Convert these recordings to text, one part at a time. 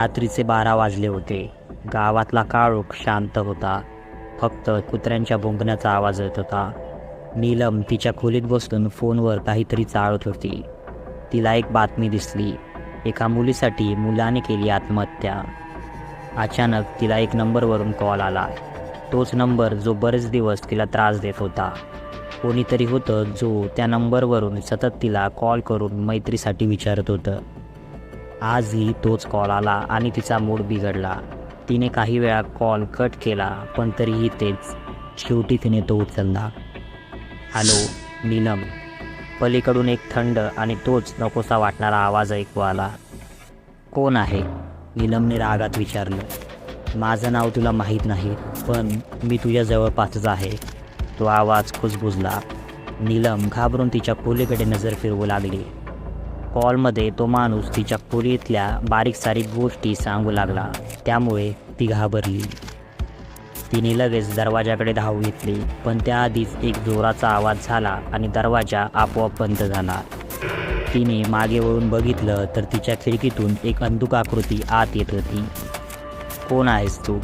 रात्रीचे 12 वाजले होते. गावातला काळोख शांत होता. फक्त कुत्र्यांच्या भुंकण्याचा आवाज येत होता. नीलम तिच्या खोलीत बसून फोनवर काहीतरी चाळत होती. तिला एक बातमी दिसली. एका मुलीसाठी मुलाने केली आत्महत्या. अचानक तिला एक नंबरवरून कॉल आला. तोच नंबर जो बरेच दिवस तिला त्रास देत होता. कोणीतरी होतं जो त्या नंबरवरून सतत तिला कॉल करून मैत्रीसाठी विचारत होतं. आजही तोच कॉल आला आणि तिचा मूड बिघडला. तिने काही वेळा कॉल कट केला, पण तरीही तेच. शेवटी तिने तो उचलला. हॅलो नीलम. पलीकडून एक थंड आणि तोच नकोसा वाटणारा आवाज ऐकू आला. कोण आहे? नीलमने रागात विचारलं. माझं नाव तुला माहीत नाही, पण मी तुझ्या जवळपासच आहे. तो आवाज कुजबुजला. नीलम घाबरून तिच्या खोलीकडे नजर फिरवू लागली. कॉलमध्ये तो माणूस तिच्या खोलीतल्या बारीक सारीक गोष्टी सांगू लागला. त्यामुळे ती घाबरली. तिने लगेच दरवाजाकडे धाव घेतली, पण त्याआधीच एक जोराचा आवाज झाला आणि दरवाजा आपोआप बंद झाला. तिने मागे वळून बघितलं तर तिच्या खिडकीतून एक अंधुक आकृती आत येत होती. कोण आहेस तू?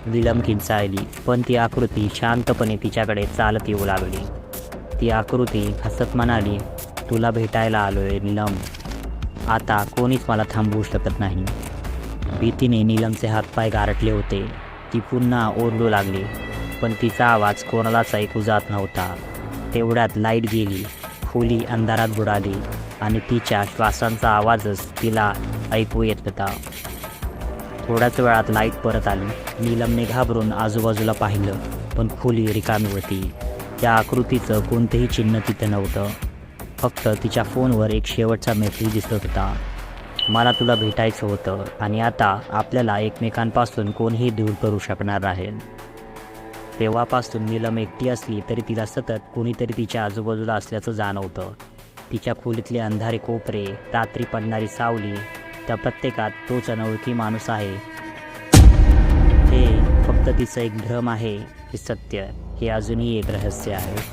नीलम किंचाळली, पण ती आकृती शांतपणे तिच्याकडे चालत येऊ लागली. ती आकृती हसत म्हणाली, तुला भेटायला आलोय नीलम. आता कोणीच मला थांबवू शकत नाही. भीतीने नीलमचे हातपाय गारटले होते. ती पुन्हा ओरडू लागली, पण तिचा आवाज कोणालाच ऐकू जात नव्हता. तेवढ्यात लाईट गेली. खोली अंधारात बुडाली आणि तिच्या श्वासांचा आवाजच तिला ऐकू येत होता. थोड्याच वेळात लाईट परत आली. नीलमने घाबरून आजूबाजूला पाहिलं, पण खोली रिकामी होती. त्या आकृतीचं कोणतेही चिन्ह तिथे नव्हतं. फक्त तिच्या फोनवर एक शेवटचा मेसेज दिसत होता. मला तुला भेटायचं होतं आणि आता आपल्याला एकमेकांपासून कोणीही दूर करू शकणार नाही. तेव्हापासून नीलम एकटी असली तरी तिला सतत कोणीतरी तिच्या आजूबाजूला असल्याचं जाणवतं. तिच्या खोलीतले अंधारे कोपरे, रात्री पडणारी सावली, त्या प्रत्येकात तोच अनोळखी माणूस आहे. हे फक्त तिचं एक भ्रम आहे, हे सत्य, हे अजूनही एक रहस्य आहे.